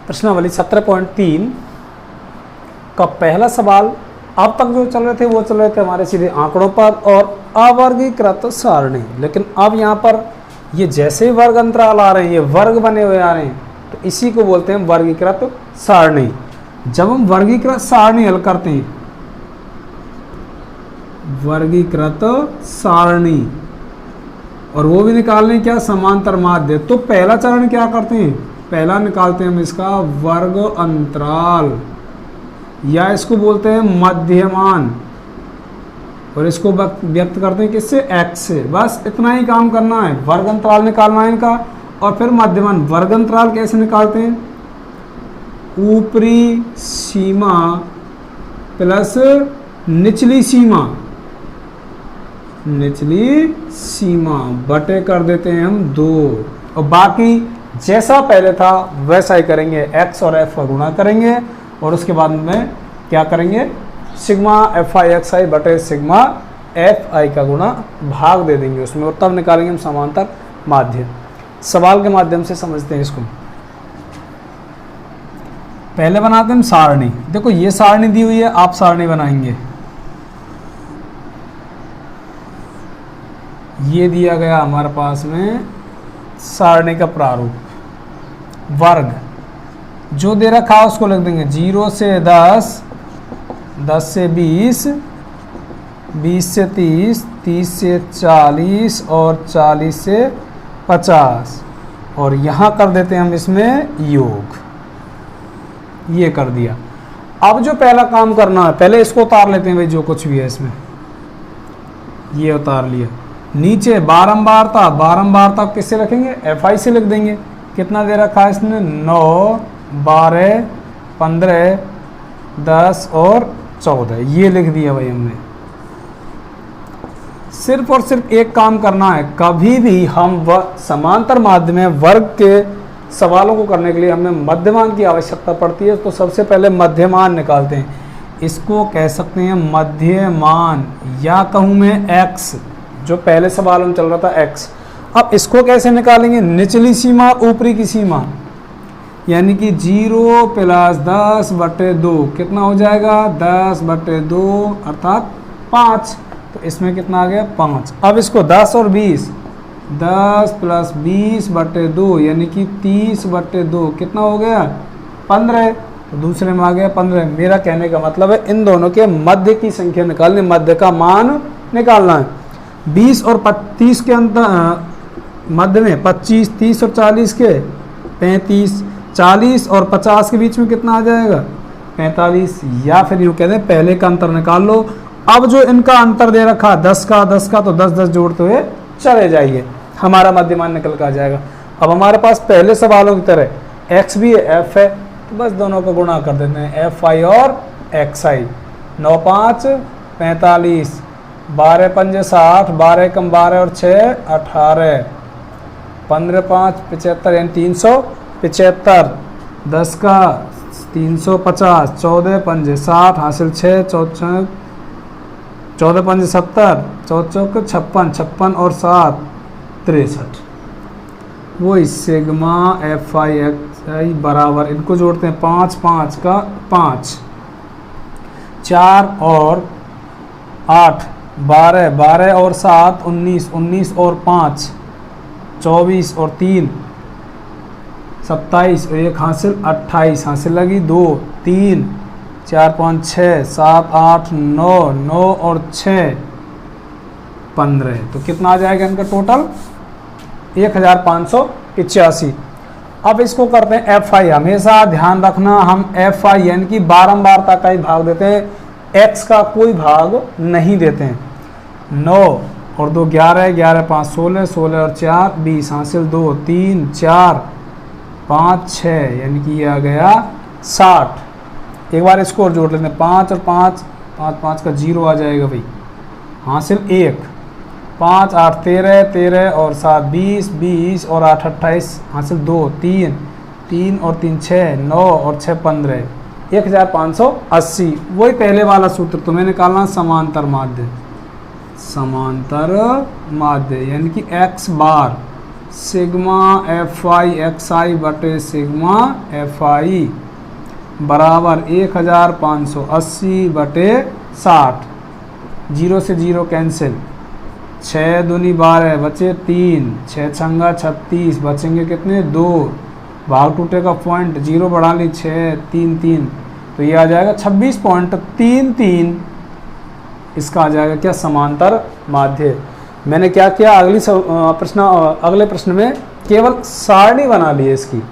प्रश्नावली 17.3 का पहला सवाल। अब तक जो चल रहे थे वो चल रहे थे हमारे सीधे आंकड़ों पर और अवर्गीकृत सारणी, लेकिन अब यहाँ पर ये जैसे ही वर्ग अंतराल आ रहे हैं, ये वर्ग बने हुए आ रहे हैं, तो इसी को बोलते हैं वर्गीकृत सारणी। जब हम वर्गीकृत सारणी हल करते हैं, वर्गीकृत सारणी, और वो भी निकालने क्या, समांतर माध्य, तो पहला चरण क्या करते हैं, पहला निकालते हैं हम इसका वर्ग अंतराल, या इसको बोलते हैं मध्यमान, और इसको व्यक्त करते हैं किससे, x से। बस इतना ही काम करना है, वर्ग अंतराल निकालना है इनका, और फिर मध्यमान। वर्ग अंतराल कैसे निकालते हैं, ऊपरी सीमा प्लस निचली सीमा, निचली सीमा बटे कर देते हैं हम 2, और बाकी जैसा पहले था वैसा ही करेंगे, x और f का गुणा करेंगे, और उसके बाद में क्या करेंगे, sigma F I X I बटे सिग्मा एफ आई का गुणा भाग दे देंगे उसमें, और तब निकालेंगे हम समांतर माध्य। सवाल के माध्यम से समझते हैं इसको। पहले बनाते हैं हम सारणी। देखो ये सारणी दी हुई है, आप सारणी बनाएंगे। ये दिया गया हमारे पास में सारणी का प्रारूप, वर्ग जो दे रखा है उसको लिख देंगे 0 से 10, 10 से 20, 20 से 30, 30 से 40 और 40 से 50, और यहाँ कर देते हैं हम इसमें योग। ये कर दिया। अब जो पहला काम करना है, पहले इसको उतार लेते हैं भाई, जो कुछ भी है इसमें, ये उतार लिया। नीचे बारंबारता, बारंबारता किससे रखेंगे, एफ आई से लिख देंगे। कितना दे रखा है इसने, 9, 12, 15, 10 और 14, ये लिख दिया भाई हमने। सिर्फ और सिर्फ एक काम करना है, कभी भी हम समांतर माध्य में वर्ग के सवालों को करने के लिए हमें मध्यमान की आवश्यकता पड़ती है, तो सबसे पहले मध्यमान निकालते हैं। इसको कह सकते हैं मध्यमान, या कहूँ मैं x, जो पहले सवाल में चल रहा था x। अब इसको कैसे निकालेंगे, निचली सीमा ऊपरी की सीमा, यानी कि 0 प्लस 10 बटे 2 कितना हो जाएगा, 10 बटे 2 अर्थात 5, तो इसमें कितना आ गया 5। अब इसको 10 और 20, 10 प्लस 20 बटे 2 यानी कि 30 बटे 2 कितना हो गया 15, तो दूसरे में आ गया 15। मेरा कहने का मतलब है इन दोनों के मध्य की संख्या निकालनी, मध्य का मान निकालना है। 20 और 30 के अंतर मध्य में 25, 30 और 40 के 35, 40 और 50 के बीच में कितना आ जाएगा 45, या फिर यूँ कहते हैं पहले का अंतर निकाल लो। अब जो इनका अंतर दे रखा 10 का तो 10 जोड़ते हुए चले जाइए, हमारा मध्यमान निकल कर आ जाएगा। अब हमारे पास पहले सवालों की तरह x भी है, f है, तो बस दोनों को गुणा कर देते हैं, एफ आई और एक्स आई। 9 5 45, 12 5 60, 12 कम 12 और 6 18, 15 5 75 यानी 375, 10 का 350, 14 5 60 हासिल 6, 14 5 70, 14 56, 56 और 7 63। वही सिग्मा एफ आई एक्स आई बराबर, इनको जोड़ते हैं 5 5 का 5, 4 और 8 12, 12 और 7 19, 19 और 5 24 और 3 27 और 1 हासिल 28, हासिल लगी 2 3 4 5 6 7 8 9, 9 और 6 15, तो कितना आ जाएगा इनका टोटल 1585। अब इसको करते हैं एफ आई। हमेशा ध्यान रखना, हम एफ आई यानी कि बारंबारता का ही भाग देते हैं, एक्स का कोई भाग नहीं देते हैं। 9 और 2 11, 11 5 16, 16 और 4 20 हासिल 2 3 4 5 6 यानी कि ये आ गया 60। एक बार इसको और जोड़ लेते हैं, 5 और 5 5 5 का 0 आ जाएगा भाई, हासिल 1, 5 8 13, 13 और 7 20, 20 और 8 28 हासिल 2 3 3 और 3 6 9 और 6 15, 1580। वही पहले वाला सूत्र तुम्हें निकालना, समांतर माध्य, समांतर माध्य यानी कि x बार sigma F I X I बटे सिग्मा एफ आई बराबर 1580 बटे 60। 0 से 0 कैंसिल, 6 दूनी 12 बचे 3, 6 छंगा 36, बचेंगे कितने 2, भाग टूटेगा पॉइंट, 0 बढ़ा ली 6 3 3, तो ये आ जाएगा 26.33। इसका आ जाएगा क्या, समांतर माध्य। मैंने क्या किया, अगले प्रश्न में केवल सारणी बना ली है इसकी।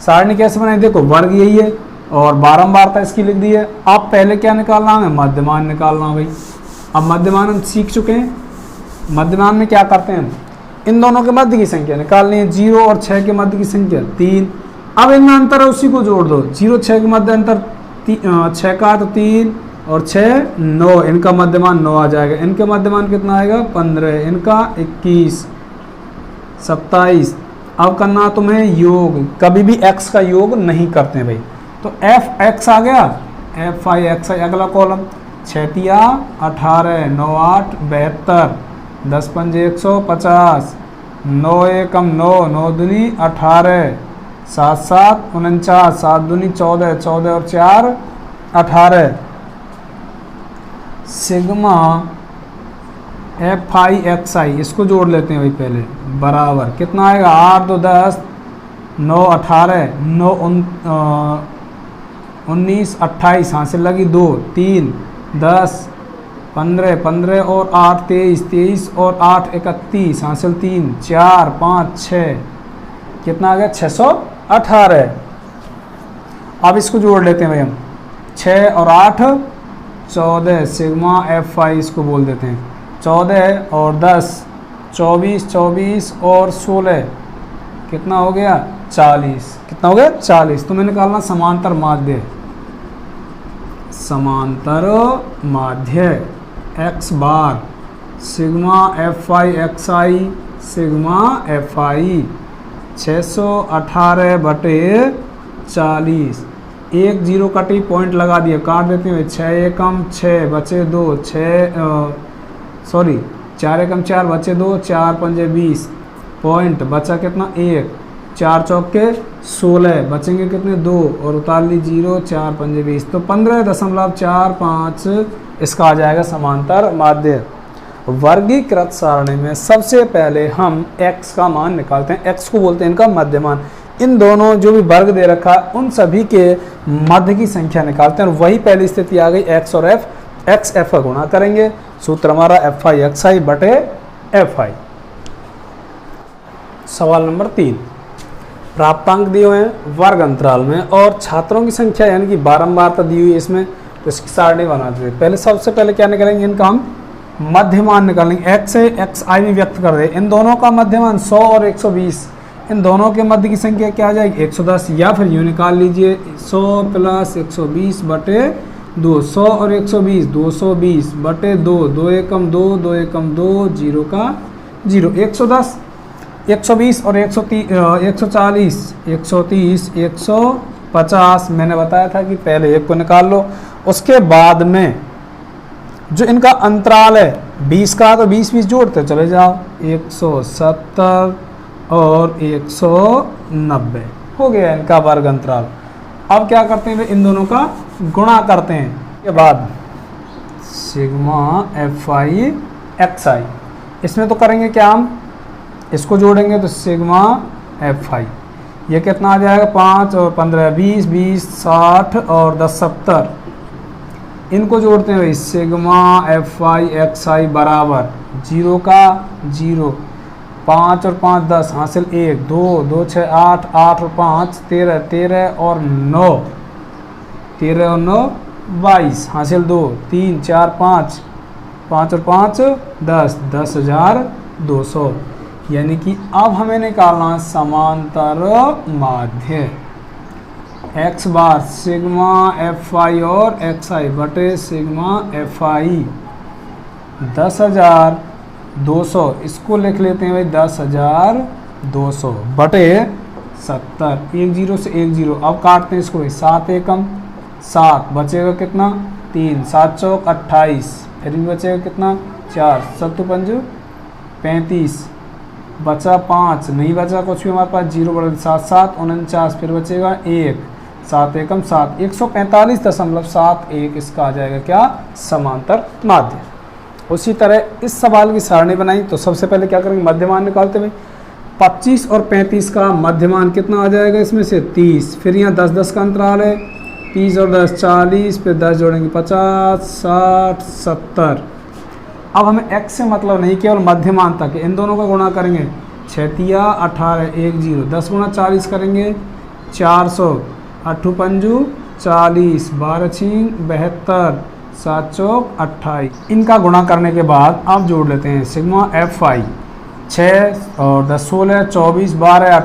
सारणी कैसे बनाई, देखो वर्ग यही है और बारंबारता इसकी लिख दी है। अब पहले क्या निकालना है, मध्यमान निकालना भाई। अब मध्यमान हम सीख चुके हैं। मध्यमान में क्या करते हैं, इन दोनों के मध्य की संख्या निकालनी है। 0 और 6 के मध्य की संख्या 3। अब इनमें अंतर है, उसी को जोड़ दो। 0 6 के मध्य अंतर 6 का तो 3 और 6 9, इनका मध्यमान 9 आ जाएगा। इनके मध्यमान कितना आएगा 15, इनका 21 27। अब करना तुम्हें योग, कभी भी x का योग नहीं करते हैं भाई। तो एफ एक्स आ गया, एफ आई एक्स आई। अगला कॉलम 6 तिया 18, 9 8 72, 10 पंजे 150, 9 एकम 9, 9 दूनी 18, 7 7 49, 7 दूनी 14, 14 और 4 18। सिग्मा एफ आई एक्स आई, इसको जोड़ लेते हैं भाई पहले, बराबर कितना आएगा 8 2 10, 9 18, 9 19 28, हासिल लगी 2 3 10 15 15 और 8 23 23 और 8 31, हासिल 3 4 5 6, कितना आ गया 618। अब इसको जोड़ लेते हैं भाई हम, 6 और 8 14, सिग्मा एफ आई इसको बोल देते हैं। 14 और 10 24, 24 और 16, कितना हो गया 40। कितना हो गया 40। तो मैंने निकालना समांतर माध्य। समांतर माध्य x बार sigma F I X I sigma F आई 618 बटे 40। 1 0 कटी, पॉइंट लगा दिया, काट देते हैं। 6 एकम 6 बचे 2, 4 एकम 4 बचे 2, 4 पंजे 20, पॉइंट बचा कितना 1, 4 चौके 16, बचेंगे कितने 2 और उतार ली 0, 4 पंजे 20, तो 15.45 इसका आ जाएगा समांतर माध्य। वर्गीकृत सारणी में सबसे पहले हम x का मान निकालते हैं। x को बोलते हैं इनका मध्यमान। इन दोनों जो भी वर्ग दे रखा है उन सभी के मध्य की संख्या निकालते हैं और वही पहली स्थिति आ गई x और f। x f का गुणा करेंगे, सूत्र हमारा एफ आई एक्स आई बटे एफ आई। सवाल नंबर 3, प्राप्तांक दिए हुए हैं वर्ग अंतराल में और छात्रों की संख्या यानी कि बारंबारता दी हुई है इसमें, तो इसकी सारणी बनाते हैं। पहले सबसे पहले क्या निकालेंगे, इनका हम मध्यमान निकालेंगे। x से एक्स आई भी व्यक्त कर दे, इन दोनों का मध्यमान 100 और 120, इन दोनों के मध्य की संख्या क्या आ जाएगी 110, या फिर यूँ निकाल लीजिए 100 प्लस 120 बटे 2, 100 और 120 220 बटे 2, 2 एकम 2, 2 एकम 2, 0 का 0, 110 120 और 140 130 150। मैंने बताया था कि पहले एक को निकाल लो, उसके बाद में जो इनका अंतराल है 20 का, तो 20 20 जोड़ते चले जाओ, 170 और 190 हो गया इनका वर्ग अंतराल। अब क्या करते हैं, इन दोनों का गुणा करते हैं। के बाद सिग्मा एफ आई एक्स आई, इसमें तो करेंगे क्या, हम इसको जोड़ेंगे तो सिग्मा एफ आई, ये कितना आ जाएगा 5 और 15 20 20 60 और 10 70। इनको जोड़ते हैं भाई, सिग्मा एफ आई एक्स आई बराबर 0 का 0, 5 और 5 10, हासिल 1 2 2 6 8 8 और 5 13 13 और 9 13 और 9 22, हासिल 2 3 4 5 5 और 5 10 10,200। यानी कि अब हमें निकालना समांतर माध्य। x बार सिग्मा एफ आई और एक्स आई बटे सिग्मा एफ आई 10,200, इसको लिख लेते हैं भाई 10,200 बटे 70, 1 0 से 1 0। अब काटते हैं इसको भाई, 7 एकम 7, बचेगा कितना 3, 7 चौक 28, फिर भी बचेगा कितना 4, 7 पंज 35, बचा 5, नहीं बचा कुछ भी हमारे पास, 0 बड़ा 7 7 49, फिर बचेगा 1, 7 एकम 7, 145.71 इसका आ जाएगा क्या, समांतर माध्य। उसी तरह इस सवाल की सारणी बनाई तो सबसे पहले क्या करेंगे, मध्यमान निकालते हुए 25 और 35 का मध्यमान कितना आ जाएगा, इसमें से 30, फिर यहाँ 10 10 का अंतराल है, 30 और 10 40, फिर 10 जोड़ेंगे 50 60 70। अब हमें x से मतलब नहीं, केवल मध्यमान तक, इन दोनों का गुणा करेंगे, 6 तिया 18 1 0, 10 गुणा 40 करेंगे 400, 8 पंजू 40, 12 छींग 72, 7 चौक 28। इनका गुणा करने के बाद आप जोड़ लेते हैं सिग्मा एफ आई, 6 और 10 16 24 12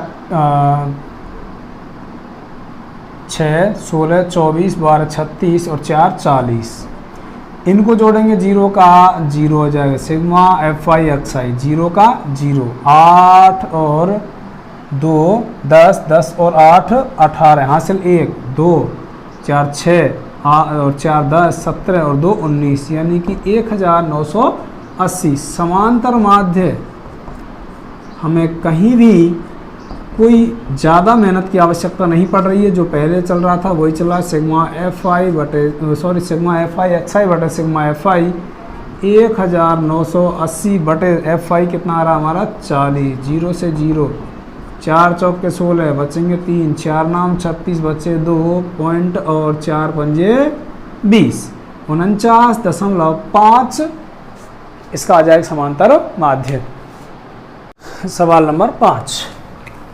6 16 24 12 36 और 4 40। इनको जोड़ेंगे, 0 का 0 हो जाएगा, सिग्मा एफ आई एक्स आई, 0 का 0, 8 और 2 10, 10 और 8 18, हासिल 1 2 4 6 और 4 10 17 और 2 19, यानी कि 1980। समांतर माध्य हमें कहीं भी कोई ज़्यादा मेहनत की आवश्यकता नहीं पड़ रही है, जो पहले चल रहा था वही चल रहा है, sigma F I X I बटे सिग्मा एफ आई 1980 बटे एफ आई कितना आ रहा हमारा 40, 0 से 0, 4 चौक के 16 बचेंगे 3, 4 नाम 36 बचे 2 पॉइंट और 4 पंजे 20, 49.5 इसका आ जाएगा समांतर माध्य। सवाल नंबर 5,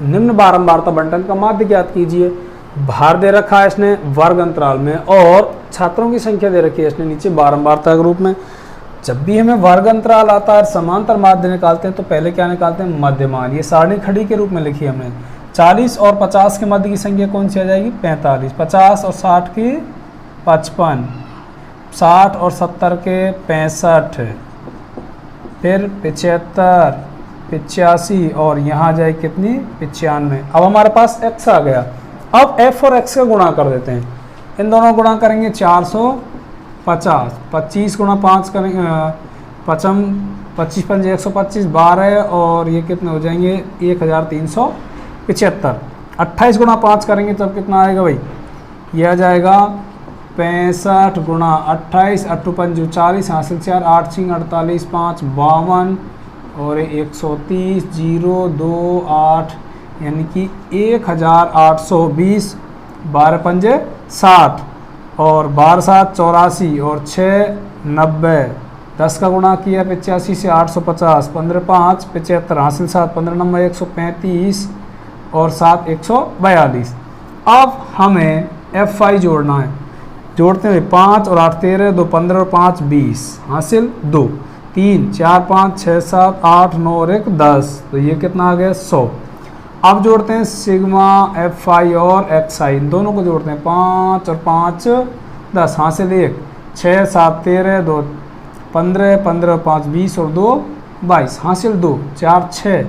निम्न बारंबारता बंटन का माध्य ज्ञात कीजिए। भार दे रखा है इसने वर्ग अंतराल में और छात्रों की संख्या दे रखी है इसने नीचे बारंबारता के रूप में। जब भी हमें वर्ग अंतराल आता है समांतर माध्य निकालते हैं तो पहले क्या निकालते हैं, मध्यमान। ये सारणी खड़ी के रूप में लिखी हमने। 40 और 50 के मध्य की संख्या कौन सी आ जाएगी, 45। 50 और 60 की 55, 60 और 70 के 65, फिर 75 85 और यहाँ जाए कितनी 95। अब हमारे पास x आ गया। अब f और x का गुणा कर देते हैं, इन दोनों गुणा करेंगे 450, 25 गुणा 5 करेंगे 25 पंजे 125, 12 और ये कितने हो जाएंगे 1375। 28 गुणा 5 करेंगे तब कितना आएगा भाई, ये आ जाएगा 65 गुणा 28, 8 पंजू 40, हासिल 4, 8 छिंग 48, 5 52 और 130, 0 2 8 यानी कि 1820, 12 पंजे 60 और 12 7 84 और 6 90, 10 का गुणा किया 85 से 850, 15 5 75, हासिल 7, 15 नंबर 135 और 7 142। अब हमें एफ आई जोड़ना है, जोड़ते हैं 5 और 8 13, 2 15 और 5 20, हासिल 2 3 4 5 6 7 8 9 और 1 10, तो ये कितना आ गया 100। अब जोड़ते हैं सिग्मा एफ आई और एक्स आई, इन दोनों को जोड़ते हैं 5 और 5 10, हासिल 1 6 7 13, 2 15 15 और 5 20 और 2 22, हासिल 2 4 6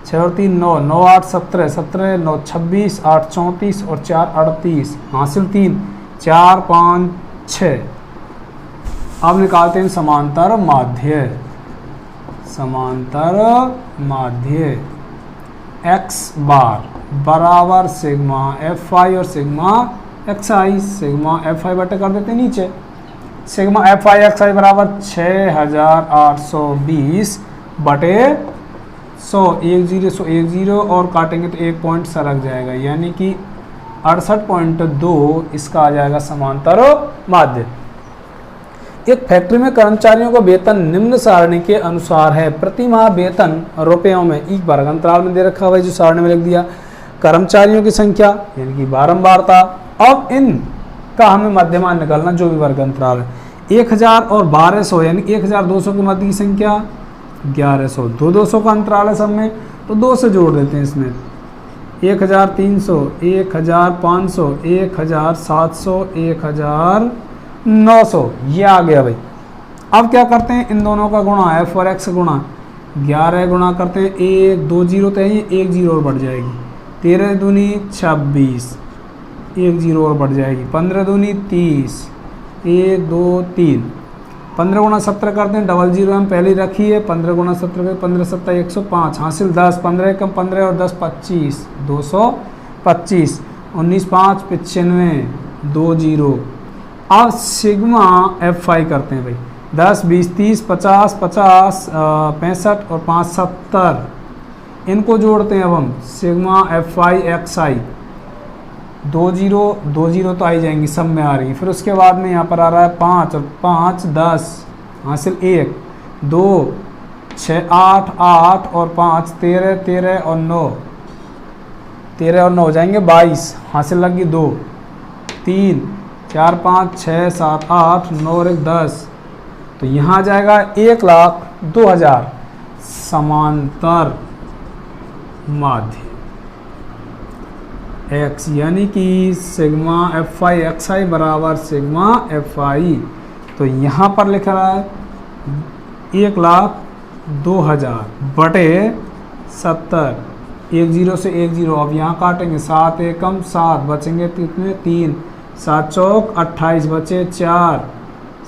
6 और 3 9 9 8 17 17 9 26 8 34 और 4 38, हासिल 3 4 5 6। अब निकालते हैं समांतर माध्य। समांतर माध्य x बार बराबर सिग्मा एफ आई और सिग्मा एक्स आई। सिग्मा एफ आई बटे कर देते हैं नीचे, सिग्मा एफ आई एक्स आई बराबर 6820 बटे 100, 1 0 और काटेंगे तो 1 पॉइंट सरक जाएगा, यानी कि 68.2 इसका आ जाएगा समांतर माध्य। एक फैक्ट्री में कर्मचारियों का वेतन निम्न सारणी के अनुसार है। प्रति माह वेतन रुपयों में एक वर्ग अंतराल में दे रखा हुआ है, जो सारणी में लिख दिया। कर्मचारियों की संख्या यानी कि बारंबारता। अब इन का हमें मध्यमान निकालना, जो भी वर्ग अंतराल है। 1000 और 1200 यानी 1200 के मध्य की संख्या 1100। 200 का अंतराल है सब में, तो 2 से जोड़ देते हैं इसमें। 1300, 1500, 1700, 1900, ये आ गया भाई। अब क्या करते हैं, इन दोनों का गुणा एफ और एक्स गुणा 11 गुणा करते हैं, 1 2 0 तो है, 1 0 और बढ़ जाएगी। 13 दूनी 26, 1 0 और बढ़ जाएगी। 15 दूनी 30, 1 2 3 15 गुणा 17 करते हैं, 00 हम पहले ही रखी है, 15 गुणा 17 के 15 7 105, हासिल 10, 15 कम 15 और 10 25, 225, 19 5 95, 20। अब सिग्मा F5 करते हैं भाई, 10 20 30 50 50 65 और 5 70, इनको जोड़ते हैं अब हम, सिग्मा F5 XI, 20 तो आई जाएंगी, सब में आ रही है। फिर उसके बाद में यहाँ पर आ रहा है 5 और 5 10, हासिल 1 2 6 8 8 और 5 13 13 और 9, 13 और 9 हो जाएंगे 22, हासिल लगी 2 3 4 5 6 7 8 9 और 1 10। तो यहाँ आ जाएगा 1,02,000 समांतर माध्य x, यानी कि सिग्मा F5 XI बराबर सिग्मा FI। तो यहाँ पर लिख रहा है 1,02,000 बटे 70, 10 से 10, अब यहाँ काटेंगे 7 एकम 7, बचेंगे कितने 3, 7 चौक 28, बचे 4,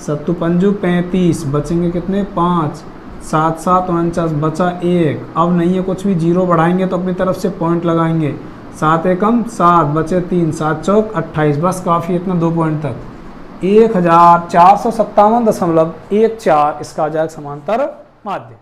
7 पंजू 35, बचेंगे कितने 5, 7 7 49, बचा 1। अब नहीं है कुछ भी, जीरो बढ़ाएंगे तो अपनी तरफ से पॉइंट लगाएंगे, 7 एकम 7, बचे 3, 7 चौक 28, बस काफ़ी इतना 2 पॉइंट तक, 1457.14 इसका आ जाएगा समांतर माध्य।